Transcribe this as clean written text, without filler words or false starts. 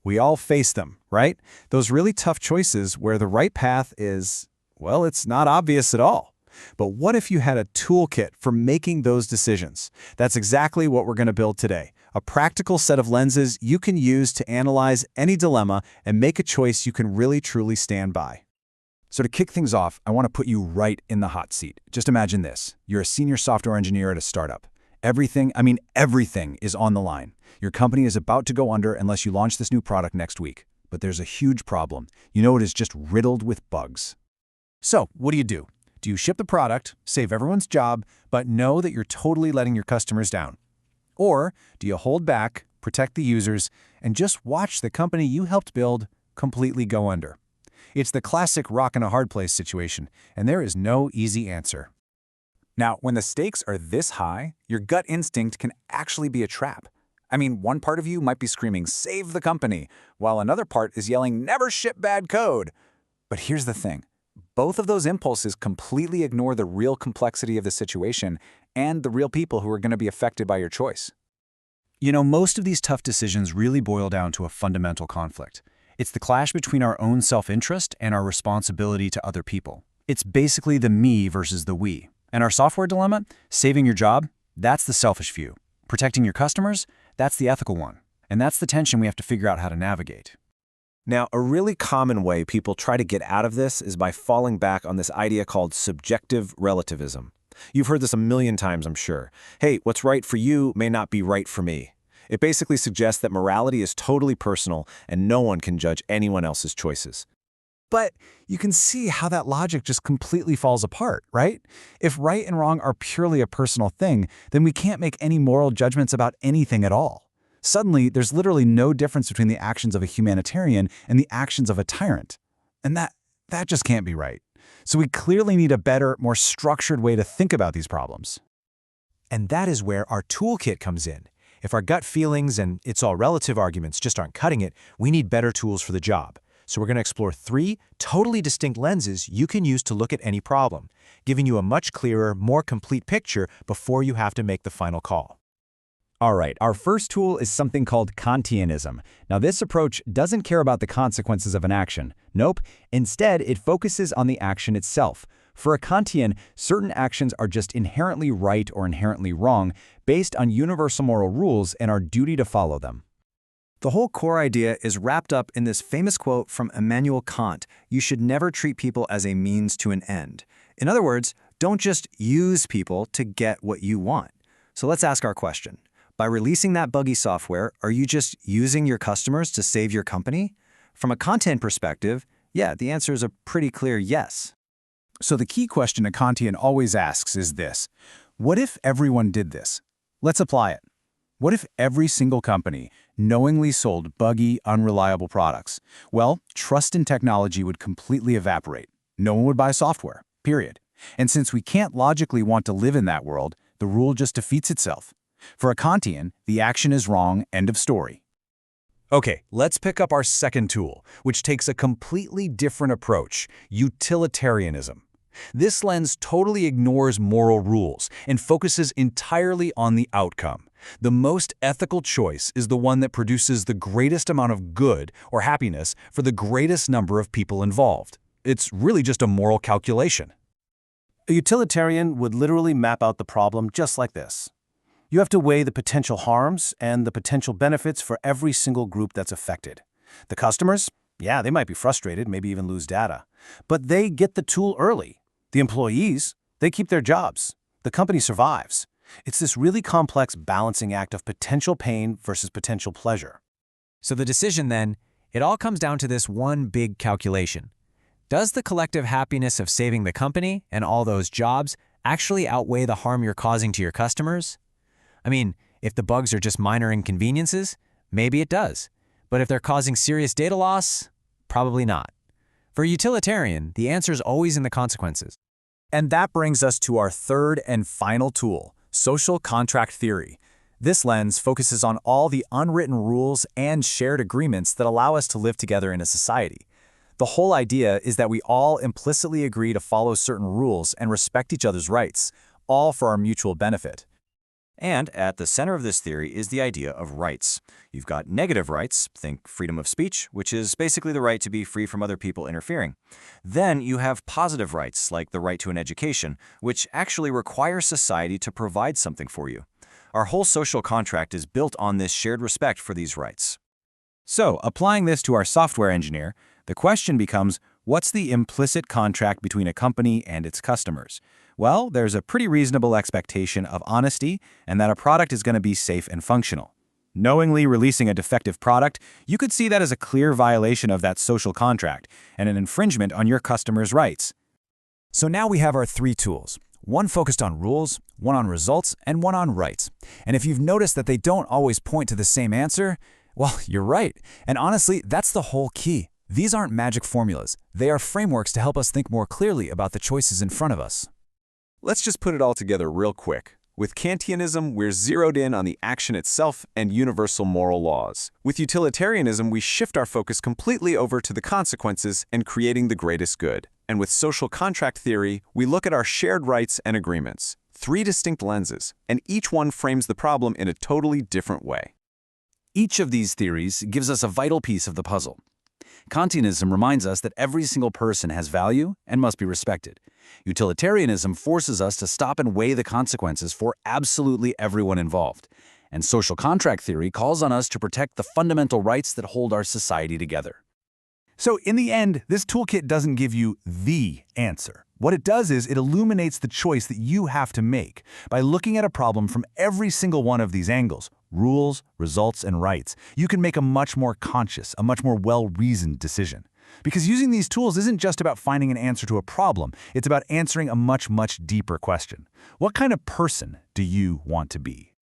We all face them, right? Those really tough choices where the right path is, well, it's not obvious at all. But what if you had a toolkit for making those decisions? That's exactly what we're going to build today. A practical set of lenses you can use to analyze any dilemma and make a choice you can really truly stand by. So to kick things off, I want to put you right in the hot seat. Just imagine this. You're a senior software engineer at a startup. Everything is on the line. Your company is about to go under unless you launch this new product next week. But there's a huge problem. You know it is just riddled with bugs. So what do? Do you ship the product, save everyone's job, but know that you're totally letting your customers down? Or do you hold back, protect the users, and just watch the company you helped build completely go under? It's the classic rock and a hard place situation, and there is no easy answer. Now, when the stakes are this high, your gut instinct can actually be a trap. One part of you might be screaming, "Save the company," while another part is yelling, "Never ship bad code." But here's the thing. Both of those impulses completely ignore the real complexity of the situation and the real people who are going to be affected by your choice. Most of these tough decisions really boil down to a fundamental conflict. It's the clash between our own self-interest and our responsibility to other people. It's basically the me versus the we. And our software dilemma, saving your job, that's the selfish view. Protecting your customers, that's the ethical one. And that's the tension we have to figure out how to navigate. Now, a really common way people try to get out of this is by falling back on this idea called subjective relativism. You've heard this a million times, I'm sure. Hey, what's right for you may not be right for me. It basically suggests that morality is totally personal and no one can judge anyone else's choices. But you can see how that logic just completely falls apart, right? If right and wrong are purely a personal thing, then we can't make any moral judgments about anything at all. Suddenly, there's literally no difference between the actions of a humanitarian and the actions of a tyrant. And that just can't be right. So we clearly need a better, more structured way to think about these problems. And that is where our toolkit comes in. If our gut feelings and it's all relative arguments just aren't cutting it, we need better tools for the job. So we're going to explore 3 totally distinct lenses you can use to look at any problem, giving you a much clearer, more complete picture before you have to make the final call. All right, our first tool is something called Kantianism. Now, this approach doesn't care about the consequences of an action. Nope. Instead, it focuses on the action itself. For a Kantian, certain actions are just inherently right or inherently wrong based on universal moral rules and our duty to follow them. The whole core idea is wrapped up in this famous quote from Immanuel Kant: "You should never treat people as a means to an end." In other words, don't just use people to get what you want. So let's ask our question. By releasing that buggy software, are you just using your customers to save your company? From a content perspective, yeah, the answer is a pretty clear yes. So the key question a Kantian always asks is this: what if everyone did this? Let's apply it. What if every single company knowingly sold buggy, unreliable products? Well, trust in technology would completely evaporate. No one would buy software, period. And since we can't logically want to live in that world, the rule just defeats itself. For a Kantian, the action is wrong, end of story. Okay, let's pick up our second tool, which takes a completely different approach: utilitarianism. This lens totally ignores moral rules and focuses entirely on the outcome. The most ethical choice is the one that produces the greatest amount of good or happiness for the greatest number of people involved. It's really just a moral calculation. A utilitarian would literally map out the problem just like this. You have to weigh the potential harms and the potential benefits for every single group that's affected. The customers, yeah, they might be frustrated, maybe even lose data. But they get the tool early. The employees, they keep their jobs. The company survives. It's this really complex balancing act of potential pain versus potential pleasure. So the decision then, it all comes down to this one big calculation. Does the collective happiness of saving the company and all those jobs actually outweigh the harm you're causing to your customers? If the bugs are just minor inconveniences, maybe it does. But if they're causing serious data loss, probably not. For a utilitarian, the answer is always in the consequences. And that brings us to our third and final tool: social contract theory. This lens focuses on all the unwritten rules and shared agreements that allow us to live together in a society. The whole idea is that we all implicitly agree to follow certain rules and respect each other's rights, all for our mutual benefit. And at the center of this theory is the idea of rights. You've got negative rights, think freedom of speech, which is basically the right to be free from other people interfering. Then you have positive rights, like the right to an education, which actually require society to provide something for you. Our whole social contract is built on this shared respect for these rights. So, applying this to our software engineer, the question becomes, what's the implicit contract between a company and its customers? Well, there's a pretty reasonable expectation of honesty and that a product is going to be safe and functional. Knowingly releasing a defective product, you could see that as a clear violation of that social contract and an infringement on your customers' rights. So now we have our three tools. One focused on rules, one on results, and one on rights. And if you've noticed that they don't always point to the same answer, well, you're right. And honestly, that's the whole key. These aren't magic formulas. They are frameworks to help us think more clearly about the choices in front of us. Let's just put it all together real quick. With Kantianism, we're zeroed in on the action itself and universal moral laws. With utilitarianism, we shift our focus completely over to the consequences and creating the greatest good. And with social contract theory, we look at our shared rights and agreements. Three distinct lenses, and each one frames the problem in a totally different way. Each of these theories gives us a vital piece of the puzzle. Kantianism reminds us that every single person has value and must be respected. Utilitarianism forces us to stop and weigh the consequences for absolutely everyone involved. And social contract theory calls on us to protect the fundamental rights that hold our society together. So in the end, this toolkit doesn't give you the answer. What it does is it illuminates the choice that you have to make by looking at a problem from every single one of these angles: rules, results, and rights. You can make a much more conscious, a much more well-reasoned decision. Because using these tools isn't just about finding an answer to a problem, it's about answering a much, much deeper question. What kind of person do you want to be?